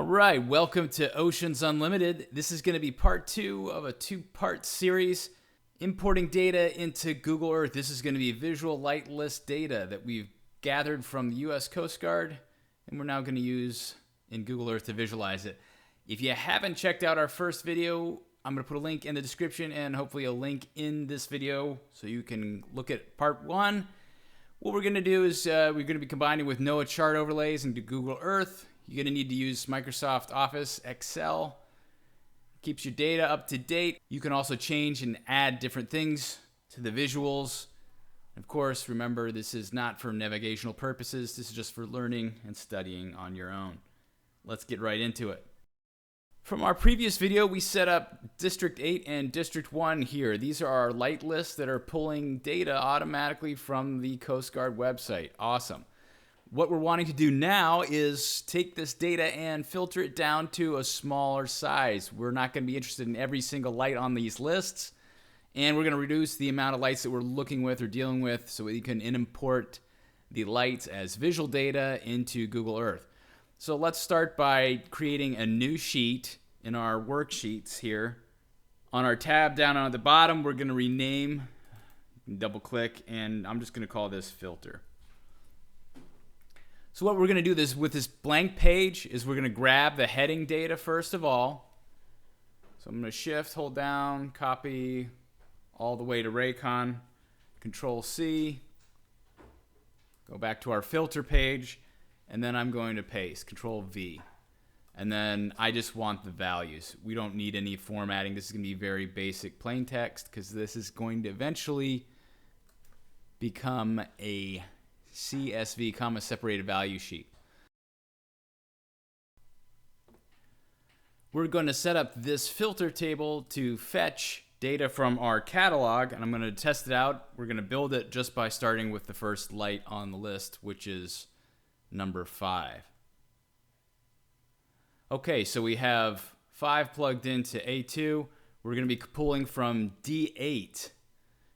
All right, welcome to Oceans Unlimited. This is going to be part 2 of a 2-part series, importing data into Google Earth. This is going to be visual light list data that we've gathered from the U.S. Coast Guard, and we're now going to use in Google Earth to visualize it. If you haven't checked out our first video, I'm going to put a link in the description and hopefully a link in this video so you can look at part 1. What we're going to do is we're going to be combining with NOAA chart overlays into Google Earth. You're going to need to use Microsoft Office Excel. Keeps your data up to date. You can also change and add different things to the visuals. Of course, remember, this is not for navigational purposes. This is just for learning and studying on your own. Let's get right into it. From our previous video, we set up District 8 and District 1 here. These are our light lists that are pulling data automatically from the Coast Guard website. Awesome. What we're wanting to do now is take this data and filter it down to a smaller size. We're not going to be interested in every single light on these lists, and we're going to reduce the amount of lights that we're looking with or dealing with so we can import the lights as visual data into Google Earth. So let's start by creating a new sheet in our worksheets here. On our tab down on the bottom, we're going to rename, double click, and I'm just going to call this filter. So what we're going to do with this blank page is we're going to grab the heading data first of all. So I'm going to shift, hold down, copy all the way to Raycon, Control C, go back to our filter page, and then I'm going to paste, Control V. And then I just want the values. We don't need any formatting. This is going to be very basic plain text because this is going to eventually become a CSV, comma, separated value sheet. We're going to set up this filter table to fetch data from our catalog, and I'm going to test it out. We're going to build it just by starting with the first light on the list, which is number 5. Okay, so we have 5 plugged into A2. We're going to be pulling from D8.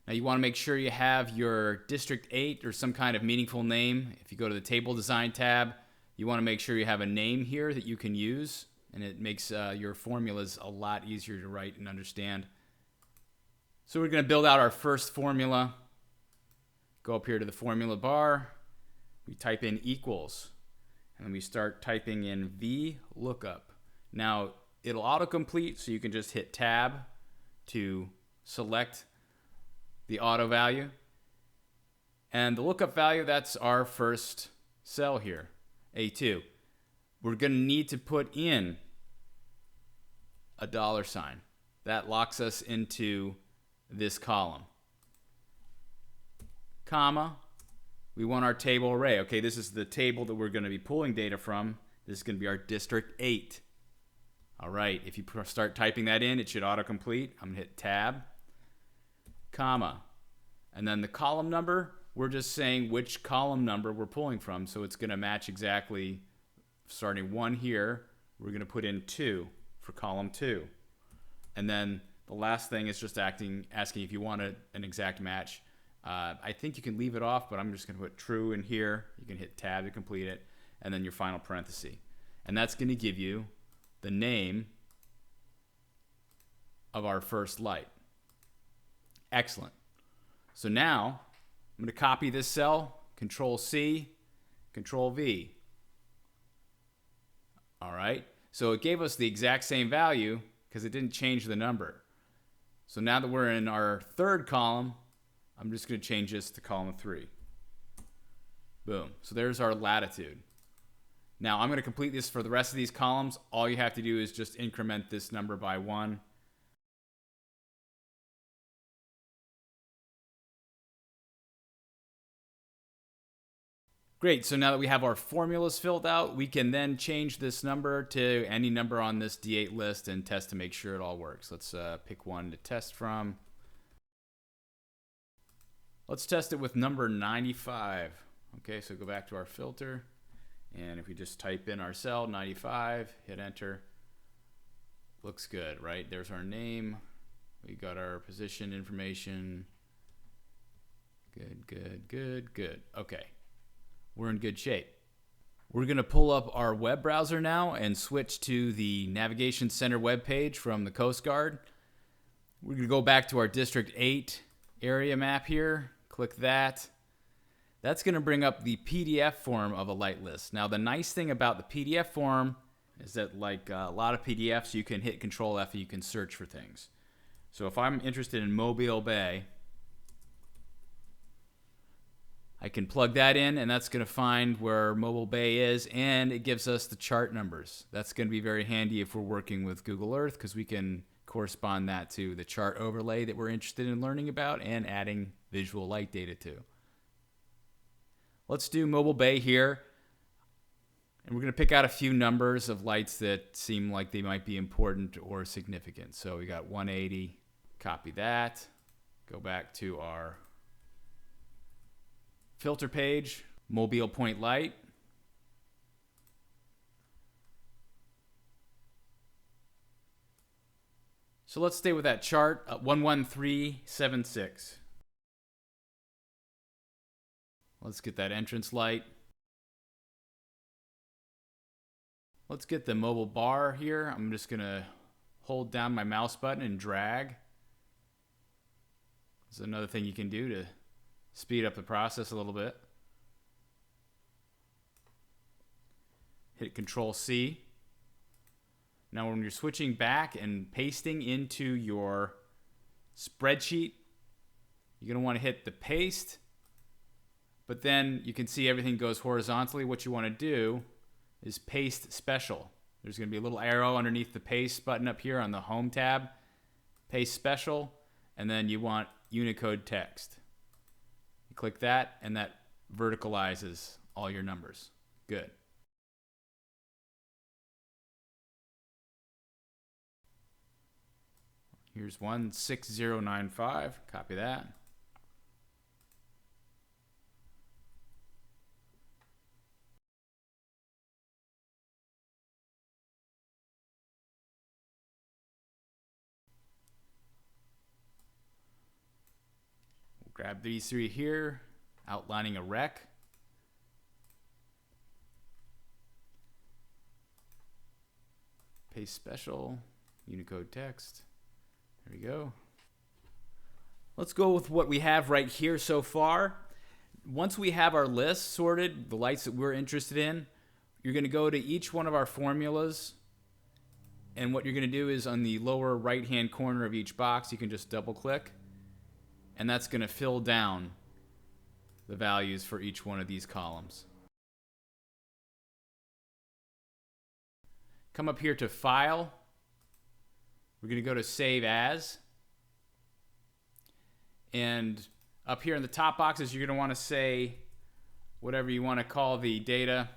Now you want to make sure you have your District 8 or some kind of meaningful name. If you go to the Table Design tab, you want to make sure you have a name here that you can use, and it makes your formulas a lot easier to write and understand. So we're going to build out our first formula. Go up here to the formula bar. We type in equals, and then we start typing in VLOOKUP. Now it'll autocomplete, so you can just hit Tab to select the auto value, and the lookup value, that's our first cell here, A2. We're going to need to put in a $sign. That locks us into this column. Comma, we want our table array. Okay, this is the table that we're going to be pulling data from. This is going to be our District 8. All right, if you start typing that in, it should autocomplete. I'm going to hit Tab, comma, and then the column number, we're just saying which column number we're pulling from, so it's going to match exactly. Starting 1 here, we're going to put in 2 for column 2, and then the last thing is just asking if you want an exact match. I think you can leave it off, but I'm just going to put true in here. You can hit Tab to complete it, and then your final parenthesis, and that's going to give you the name of our first light. Excellent. So now I'm going to copy this cell, Control C, Control V. All right. So it gave us the exact same value because it didn't change the number. So now that we're in our third column, I'm just going to change this to column 3. Boom. So there's our latitude. Now I'm going to complete this for the rest of these columns. All you have to do is just increment this number by 1. Great, so now that we have our formulas filled out, we can then change this number to any number on this D8 list and test to make sure it all works. Let's pick one to test from. Let's test it with number 95. Okay, so go back to our filter, and if we just type in our cell, 95, hit enter, looks good, right? There's our name. We got our position information. Good, good, good, good. Okay. We're in good shape. We're going to pull up our web browser now and switch to the Navigation Center webpage from the Coast Guard. We're going to go back to our District 8 area map here. Click that. That's going to bring up the PDF form of a light list. Now, the nice thing about the PDF form is that, like a lot of PDFs, you can hit Control F and you can search for things. So if I'm interested in Mobile Bay, I can plug that in, and that's going to find where Mobile Bay is, and it gives us the chart numbers. That's going to be very handy if we're working with Google Earth, because we can correspond that to the chart overlay that we're interested in learning about and adding visual light data to. Let's do Mobile Bay here, and we're going to pick out a few numbers of lights that seem like they might be important or significant. So we got 180, copy that, go back to our filter page, Mobile Point Light. So let's stay with that chart, 11376. Let's get that entrance light. Let's get the mobile bar here. I'm just going to hold down my mouse button and drag. This is another thing you can do to speed up the process a little bit. Hit Control C. Now when you're switching back and pasting into your spreadsheet, you're going to want to hit the paste, but then you can see everything goes horizontally. What you want to do is paste special. There's going to be a little arrow underneath the paste button up here on the home tab. Paste special, and then you want Unicode text. You click that, and that verticalizes all your numbers. Good. Here's 16095. Copy that. We'll grab these three here, outlining a rec. Paste special, Unicode text. There we go. Let's go with what we have right here so far. Once we have our list sorted, the lights that we're interested in, you're going to go to each one of our formulas, and what you're going to do is on the lower right-hand corner of each box, you can just double-click, and that's going to fill down the values for each one of these columns. Come up here to File. We're going to go to Save As. And up here in the top boxes, you're going to want to say whatever you want to call the data.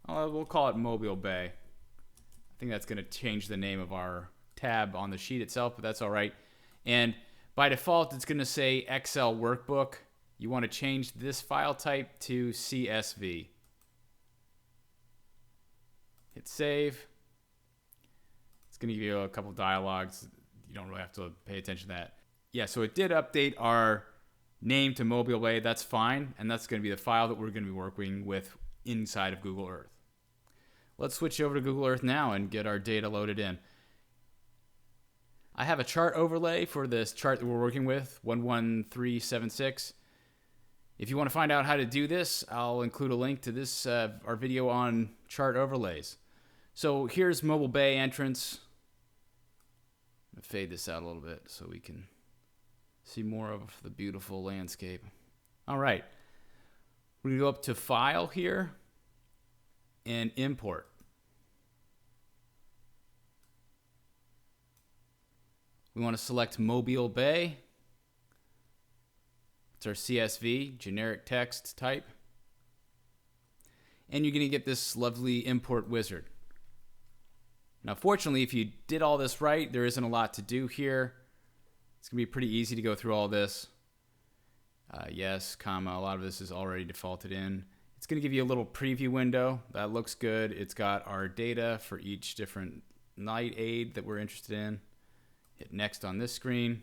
We'll call it Mobile Bay. I think that's going to change the name of our tab on the sheet itself, but that's all right. And by default, it's going to say Excel Workbook. You want to change this file type to CSV. Hit Save. It's going to give you a couple dialogues. You don't really have to pay attention to that. Yeah, so it did update our name to Mobile Bay. That's fine, and that's going to be the file that we're going to be working with inside of Google Earth. Let's switch over to Google Earth now and get our data loaded in. I have a chart overlay for this chart that we're working with, 11376. If you want to find out how to do this, I'll include a link to this, our video on chart overlays. So here's Mobile Bay entrance. I'm going to fade this out a little bit so we can see more of the beautiful landscape. All right. We're going to go up to File here and Import. We want to select Mobile Bay. It's our CSV, generic text type. And you're going to get this lovely import wizard. Now, fortunately, if you did all this right, there isn't a lot to do here. It's going to be pretty easy to go through all this. Yes, comma, a lot of this is already defaulted in. It's going to give you a little preview window. That looks good. It's got our data for each different night aid that we're interested in. Hit Next on this screen.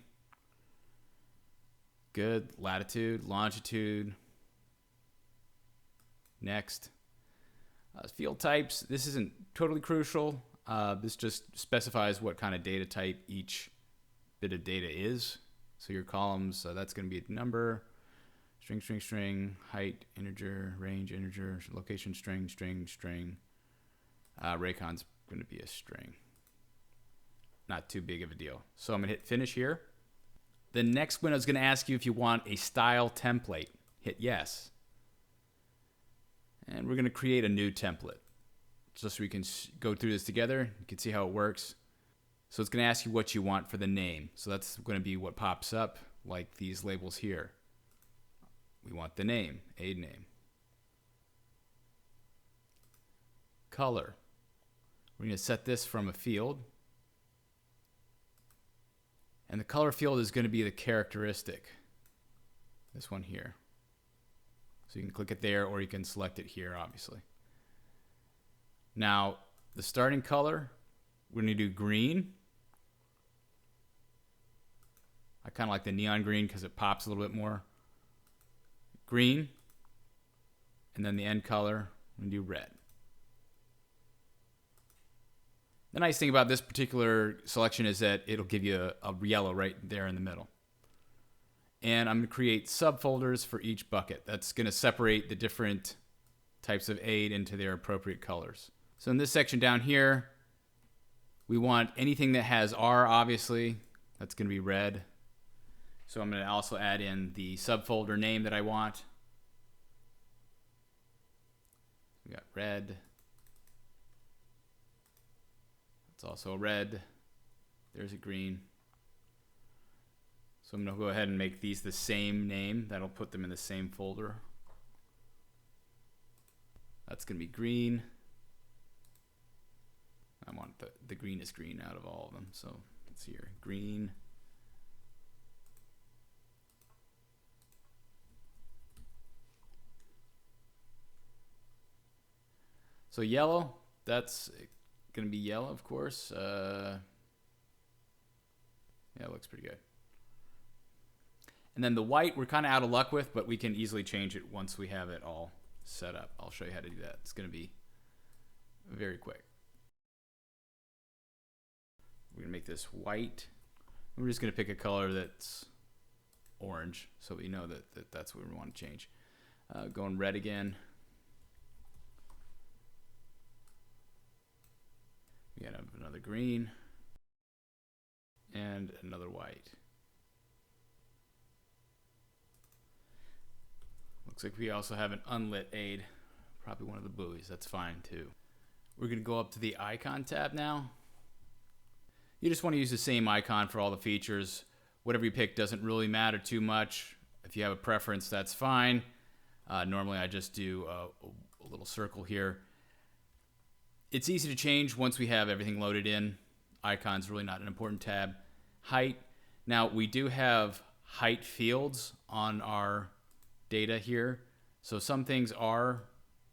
Good. Latitude, longitude. Next. Field types, this isn't totally crucial. This just specifies what kind of data type each bit of data is. So your columns, that's going to be a number, string, string, string, height, integer, range, integer, location, string, string, string. Raycon's going to be a string. Not too big of a deal. So I'm going to hit finish here. The next window is going to ask you if you want a style template. Hit yes. And we're going to create a new template just so we can go through this together. You can see how it works. So it's going to ask you what you want for the name. So that's going to be what pops up, like these labels here. We want the name, aid name. Color. We're going to set this from a field. And the color field is going to be the characteristic. This one here. So you can click it there, or you can select it here, obviously. Now, the starting color, we're going to do green. I kind of like the neon green because it pops a little bit more. Green. And then the end color, we're going to do red. The nice thing about this particular selection is that it'll give you a yellow right there in the middle. And I'm going to create subfolders for each bucket. That's going to separate the different types of aid into their appropriate colors. So in this section down here, we want anything that has R, obviously. That's going to be red. So I'm going to also add in the subfolder name that I want. We got red. It's also a red. There's a green. So I'm going to go ahead and make these the same name. That'll put them in the same folder. That's going to be green. I want the greenest green out of all of them. So let's see here. Green. So yellow, that's going to be yellow, of course. Yeah, it looks pretty good. And then the white, we're kind of out of luck with, but we can easily change it once we have it all set up. I'll show you how to do that. It's going to be very quick. We're going to make this white. We're just going to pick a color that's orange so we know that that's what we want to change. Going red again. We got another green and another white. Looks like we also have an unlit aid, probably one of the buoys. That's fine too. We're going to go up to the icon tab now. You just want to use the same icon for all the features. Whatever you pick doesn't really matter too much. If you have a preference, that's fine. Normally I just do a little circle here. It's easy to change once we have everything loaded in. Icon's really not an important tab. Height. Now we do have height fields on our data here. So some things are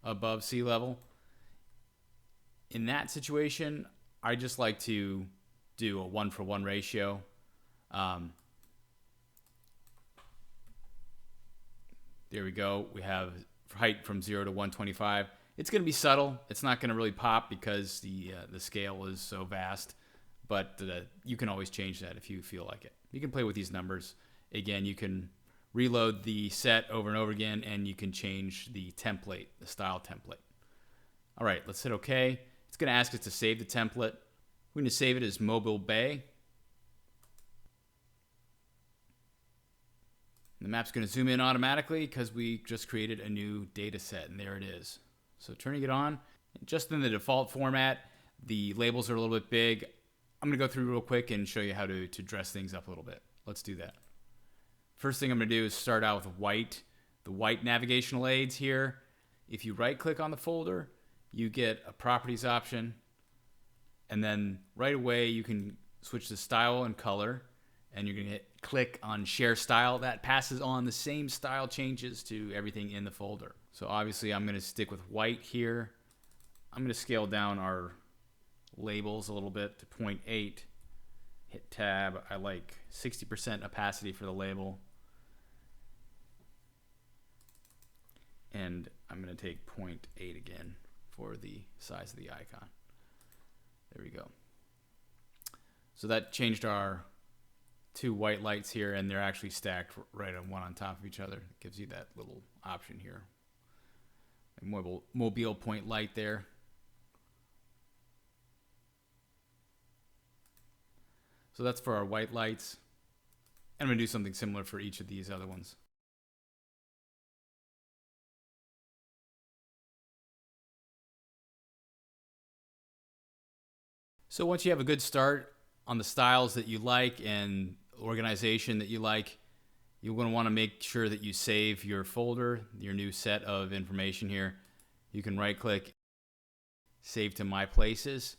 above sea level. In that situation, I just like to do a 1-for-1 ratio. There we go. We have height from 0 to 125. It's going to be subtle. It's not going to really pop because the scale is so vast, but you can always change that if you feel like it. You can play with these numbers. Again, you can reload the set over and over again, and you can change the template, the style template. All right, let's hit OK. It's going to ask us to save the template. We're going to save it as Mobile Bay. And the map's going to zoom in automatically because we just created a new data set, and there it is. So turning it on, just in the default format, the labels are a little bit big. I'm going to go through real quick and show you how to dress things up a little bit. Let's do that. First thing I'm going to do is start out with white. The white navigational aids here. If you right click on the folder, you get a properties option. And then right away you can switch to style and color. And you're going to click on share style. That passes on the same style changes to everything in the folder. So obviously I'm going to stick with white here. I'm going to scale down our labels a little bit to 0.8. Hit tab. I like 60% opacity for the label. And I'm going to take 0.8 again for the size of the icon. There we go. So that changed our 2 white lights here, and they're actually stacked right on one on top of each other. It gives you that little option here. A mobile point light there. So that's for our white lights. And I'm going to do something similar for each of these other ones. So once you have a good start on the styles that you like and organization that you like, you're going to want to make sure that you save your folder, your new set of information here. You can right click, save to My Places.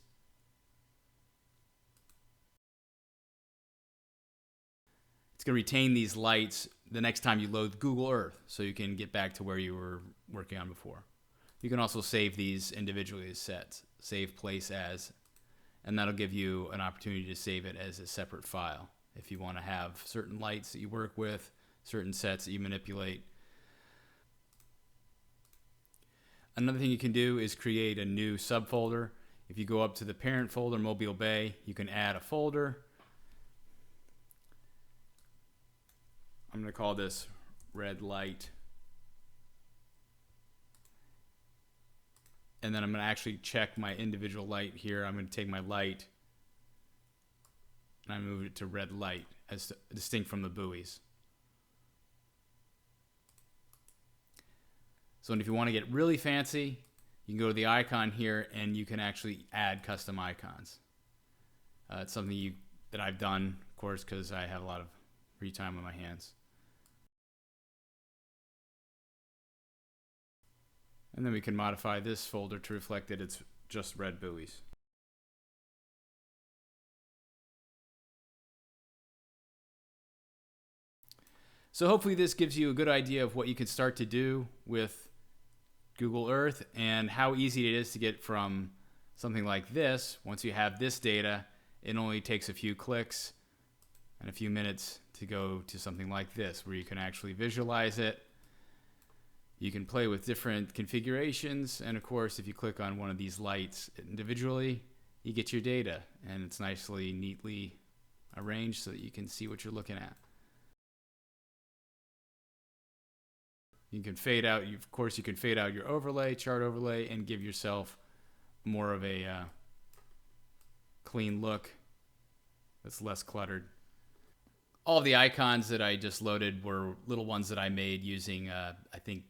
It's going to retain these lights the next time you load Google Earth, so you can get back to where you were working on before. You can also save these individually as sets, save place as, and that'll give you an opportunity to save it as a separate file if you want to have certain lights that you work with, certain sets that you manipulate. Another thing you can do is create a new subfolder. If you go up to the parent folder, Mobile Bay, you can add a folder. I'm going to call this red light. And then I'm going to actually check my individual light here. I'm going to take my light and I move it to red light as distinct from the buoys. So if you want to get really fancy, you can go to the icon here and you can actually add custom icons. It's something that I've done, of course, because I have a lot of free time on my hands. And then we can modify this folder to reflect that it's just red buoys. So hopefully this gives you a good idea of what you can start to do with Google Earth and how easy it is to get from something like this. Once you have this data, it only takes a few clicks and a few minutes to go to something like this, where you can actually visualize it. You can play with different configurations, and of course, if you click on one of these lights individually, you get your data, and it's nicely, neatly arranged so that you can see what you're looking at. You can fade out, of course, you can fade out your overlay, chart overlay, and give yourself more of a clean look that's less cluttered. All of the icons that I just loaded were little ones that I made using, I think,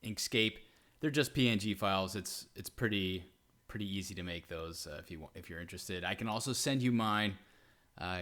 Inkscape. They're just PNG files. It's pretty easy to make those if you're interested. I can also send you mine,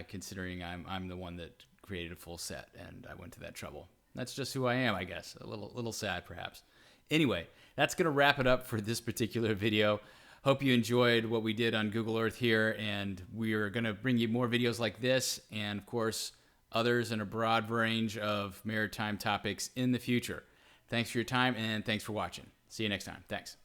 considering I'm the one that created a full set and I went to that trouble. That's just who I am, I guess. A little sad, perhaps. Anyway, that's gonna wrap it up for this particular video. Hope you enjoyed what we did on Google Earth here, and we're gonna bring you more videos like this, and of course, others in a broad range of maritime topics in the future. Thanks for your time, and thanks for watching. See you next time. Thanks.